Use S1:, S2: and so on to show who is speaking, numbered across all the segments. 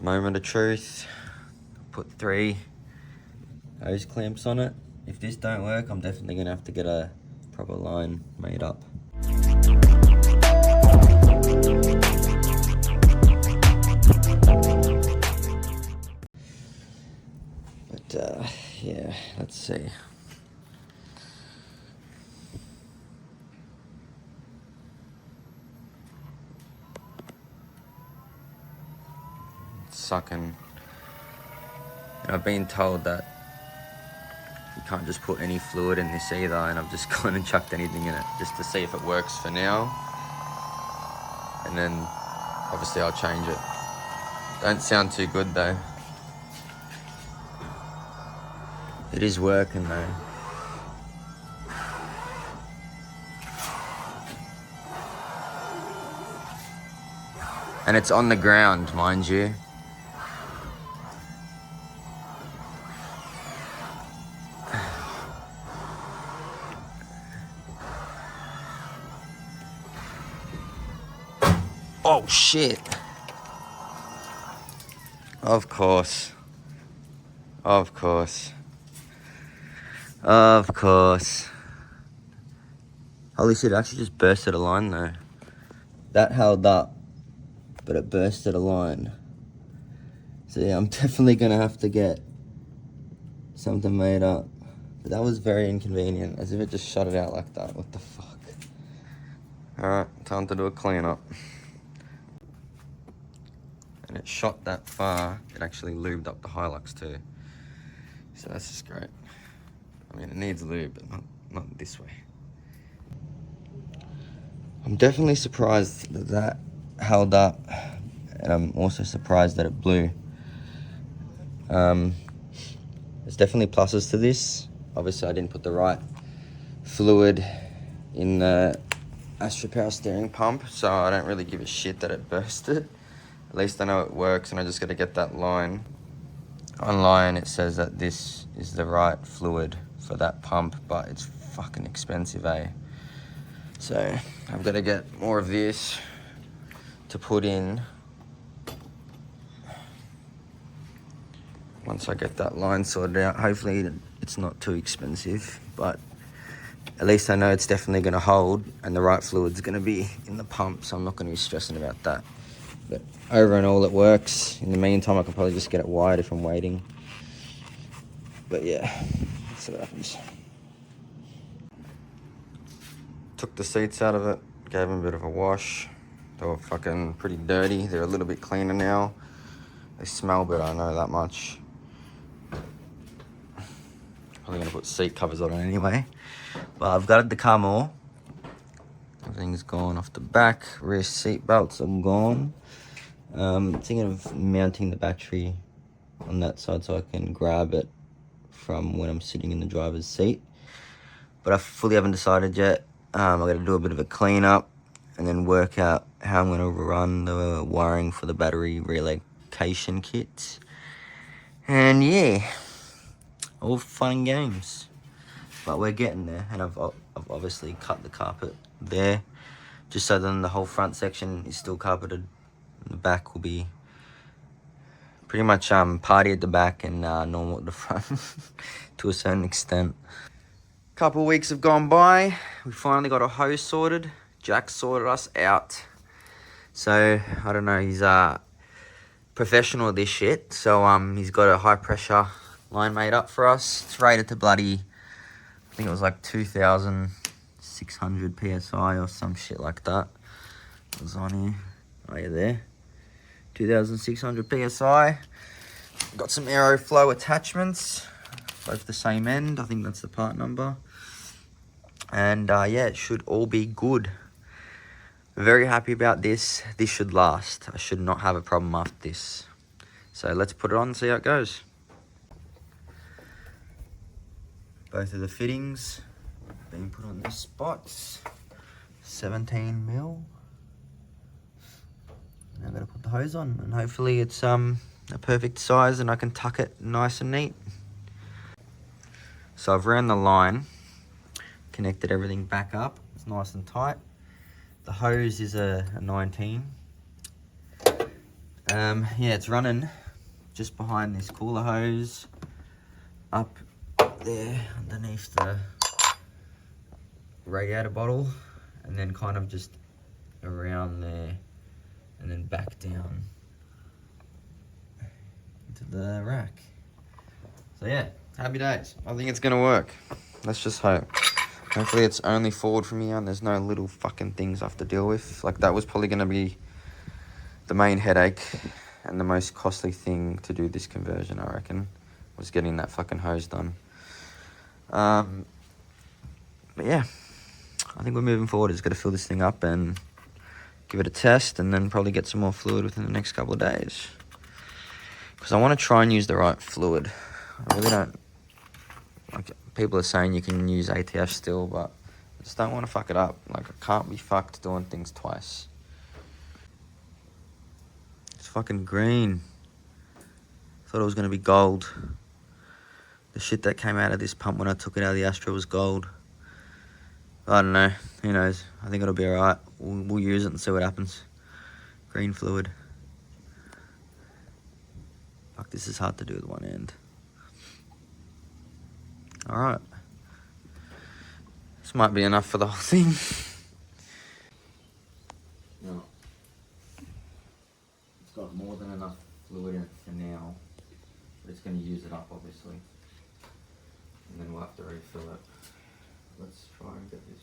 S1: Moment of truth. Put 3 hose clamps on it. If this don't work, I'm definitely gonna have to get a proper line made up. But yeah, let's see. It's sucking. And I've been told that you can't just put any fluid in this either, and I've just gone and chucked anything in it just to see if it works for now. And then obviously I'll change it. Don't sound too good though. It is working though. And it's on the ground, mind you. Oh shit. Of course. Of course. Of course. Holy shit, it actually just bursted a line though. That held up, but it bursted a line. So yeah, I'm definitely gonna have to get something made up. But that was very inconvenient, as if it just shut it out like that. What the fuck? Alright, time to do a cleanup. And it shot that far, it actually lubed up the Hilux too. So that's just great. I mean, it needs lube, but not this way. I'm definitely surprised that that held up, and I'm also surprised that it blew. There's definitely pluses to this. Obviously, I didn't put the right fluid in the Astra Power steering pump, so I don't really give a shit that it bursted. At least I know it works, and I just got to get that line. Online, it says that this is the right fluid for that pump, but it's fucking expensive, eh? So I've got to get more of this to put in. Once I get that line sorted out, hopefully it's not too expensive, but at least I know it's definitely going to hold, and the right fluid's going to be in the pump, so I'm not going to be stressing about that. But over and all, it works. In the meantime, I can probably just get it wired if I'm waiting. But yeah, that's what happens. Took the seats out of it, gave them a bit of a wash. They were fucking pretty dirty. They're a little bit cleaner now. They smell better, I know that much. Probably gonna put seat covers on it anyway. But I've gutted the car more. Everything's gone off the back. Rear seat belts are gone. Thinking of mounting the battery on that side so I can grab it from when I'm sitting in the driver's seat. But I fully haven't decided yet. I've got to do a bit of a cleanup and then work out how I'm going to run the wiring for the battery relocation kit. And yeah, all fun and games. But we're getting there, and I've obviously cut the carpet there, just so then the whole front section is still carpeted. The back will be pretty much party at the back and normal at the front to a certain extent. Couple of weeks have gone by. We finally got a hose sorted. Jack sorted us out. So I don't know, he's professional at this shit. So he's got a high pressure line made up for us. It's rated to bloody, I think it was like 2,600 PSI or some shit like that. It was on here. Oh yeah, there. 2,600 PSI. Got some Aeroflow attachments, both the same end. I think that's the part number. And yeah, it should all be good. Very happy about this. This should last. I should not have a problem after this. So let's put it on and see how it goes. Both of the fittings being put on their spots. 17 mil. Now I'm going to put the hose on, and hopefully it's a perfect size and I can tuck it nice and neat. So I've ran the line, connected everything back up. It's nice and tight. The hose is a 19. Yeah, it's running just behind this cooler hose, up there underneath the radiator bottle, and then kind of just around there, and then back down into the rack. So yeah, happy days. I think it's gonna work. Let's just hope. Hopefully it's only forward from here and there's no little fucking things I have to deal with. Like, that was probably gonna be the main headache and the most costly thing to do this conversion, I reckon, was getting that fucking hose done. But yeah, I think we're moving forward. Just got to fill this thing up and give it a test, and then probably get some more fluid within the next couple of days. Because I want to try and use the right fluid. I really don't... Like, people are saying you can use ATF still, but I just don't want to fuck it up. Like, I can't be fucked doing things twice. It's fucking green. Thought it was going to be gold. The shit that came out of this pump when I took it out of the Astro was gold. I don't know. Who knows? I think it'll be alright. We'll use it and see what happens. Green fluid. Fuck, this is hard to do with one end. Alright. This might be enough for the whole thing. No. It's got more than enough fluid in it for now. But it's going to use it up, obviously. And then we'll have to refill it. Let's try and get this.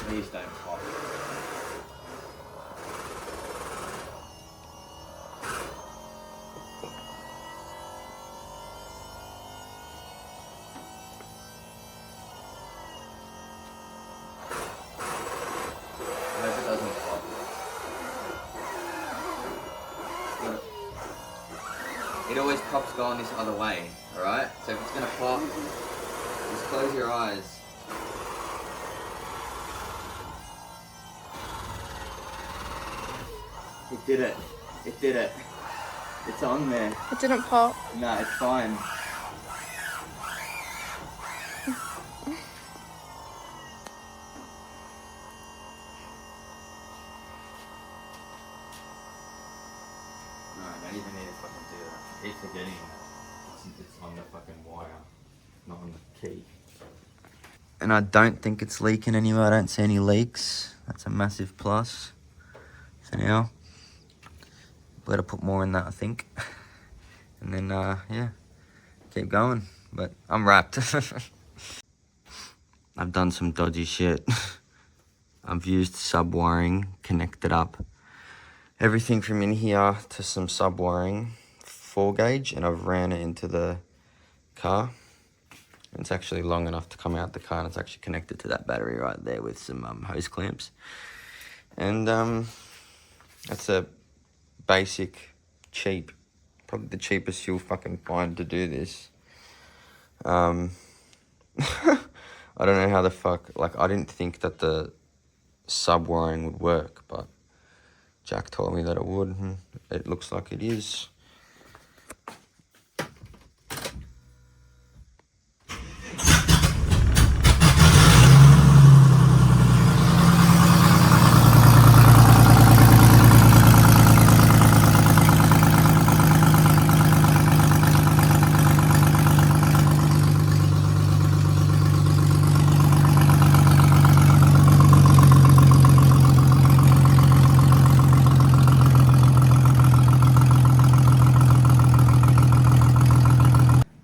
S1: These don't pop. I hope it doesn't pop. Look. It always pops going this other way, alright? So if it's gonna pop, just close your eyes. It did it. It did it. It's on there.
S2: It didn't pop.
S1: No, it's fine. No, I don't even need to fucking do that. I keep forgetting it's on the fucking wire, not on the key. And I don't think it's leaking anywhere. I don't see any leaks. That's a massive plus for now. Better put more in that, I think. And then, yeah, keep going. But I'm wrapped. I've done some dodgy shit. I've used sub-wiring, connected up everything from in here to some sub-wiring, 4 gauge, and I've ran it into the car. It's actually long enough to come out the car, and it's actually connected to that battery right there with some hose clamps. And that's a basic, cheap, probably the cheapest you'll fucking find to do this. I don't know how the fuck, like, I didn't think that the sub-wiring would work, but Jack told me that it would, and it looks like it is.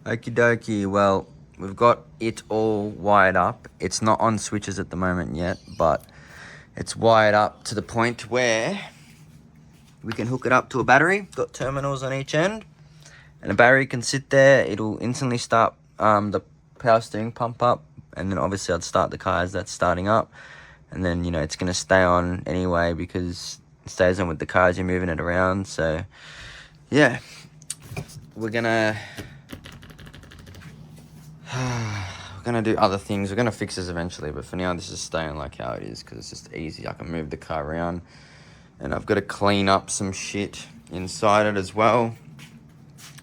S1: Okie dokie, well, we've got it all wired up. It's not on switches at the moment yet, but it's wired up to the point where we can hook it up to a battery. Got terminals on each end, and a battery can sit there. It'll instantly start the power steering pump up, and then obviously I'd start the car as that's starting up, and then, you know, it's going to stay on anyway because it stays on with the car as you're moving it around. So yeah, we're gonna do other things. We're gonna fix this eventually, but for now this is staying like how it is because it's just easy. I can move the car around, and I've got to clean up some shit inside it as well.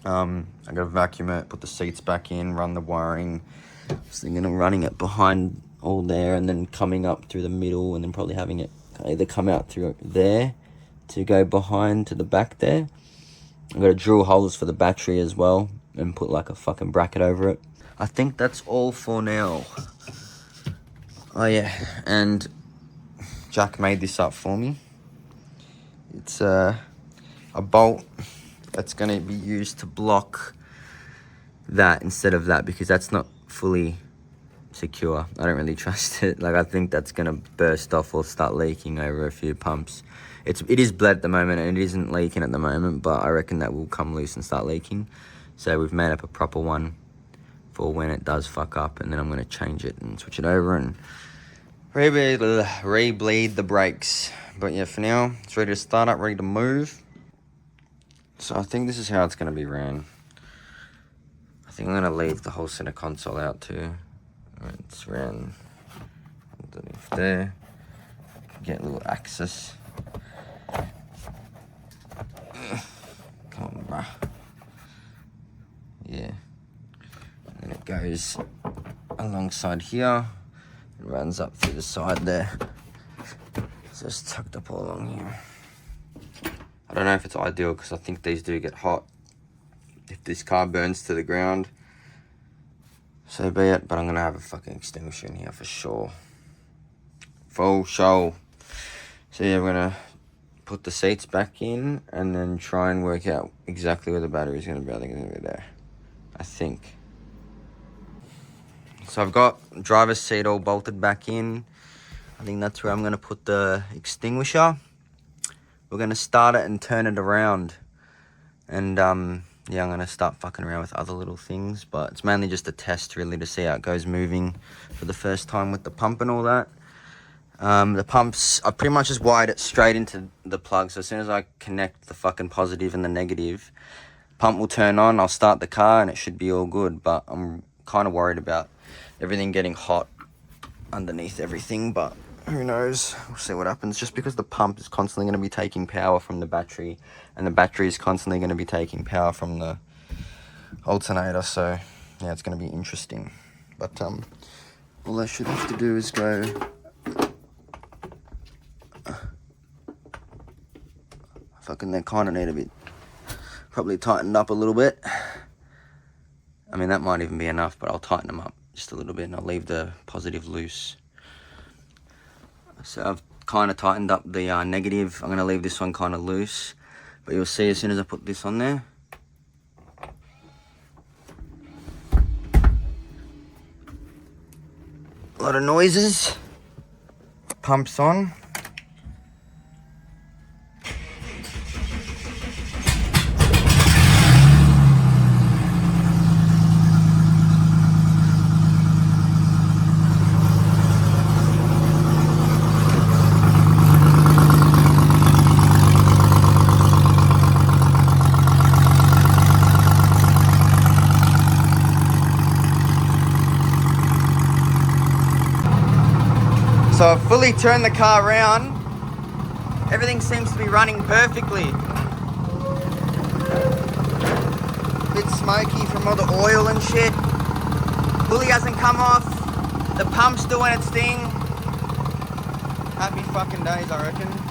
S1: I gotta vacuum it, put the seats back in, run the wiring. I was thinking of running it behind all there and then coming up through the middle and then probably having it either come out through there to go behind to the back there. I've got to drill holes for the battery as well and put like a fucking bracket over it. I think that's all for now. Oh yeah, and Jack made this up for me. It's a bolt that's going to be used to block that instead of that, because that's not fully secure. I don't really trust it. Like, I think that's going to burst off or start leaking over a few pumps. It is bled at the moment and it isn't leaking at the moment, but I reckon that will come loose and start leaking. So we've made up a proper one for when it does fuck up, and then I'm going to change it and switch it over and re-bleed the brakes. But yeah, for now, it's ready to start up, ready to move. So I think this is how it's going to be ran. I think I'm going to leave the whole center console out too. It's ran underneath there. Get a little axis. Come on, bruh. Yeah. And then it goes alongside here. It runs up through the side there. So it's tucked up all along here. I don't know if it's ideal because I think these do get hot if this car burns to the ground. So be it, but I'm going to have a fucking extinguisher in here for sure. Full show. So yeah, we're going to put the seats back in and then try and work out exactly where the battery's going to be. I think it's going to be there. I think. So I've got driver's seat all bolted back in. I think that's where I'm going to put the extinguisher. We're going to start it and turn it around. And yeah, I'm going to start fucking around with other little things. But it's mainly just a test really to see how it goes moving for the first time with the pump and all that. The pumps, I pretty much just wired it straight into the plug. So as soon as I connect the fucking positive and the negative, pump will turn on. I'll start the car and it should be all good. But I'm kind of worried about everything getting hot underneath everything. But who knows? We'll see what happens. Just because the pump is constantly going to be taking power from the battery, and the battery is constantly going to be taking power from the alternator. So yeah, it's going to be interesting. But all I should have to do is go fucking, they kind of need a bit, probably tightened up a little bit. I mean, that might even be enough, but I'll tighten them up just a little bit and I'll leave the positive loose. So I've kind of tightened up the negative. I'm going to leave this one kind of loose, but you'll see as soon as I put this on there, a lot of noises. Pumps on. So I've fully turned the car around. Everything seems to be running perfectly. A bit smoky from all the oil and shit. Pulley hasn't come off. The pump's doing its thing. Happy fucking days, I reckon.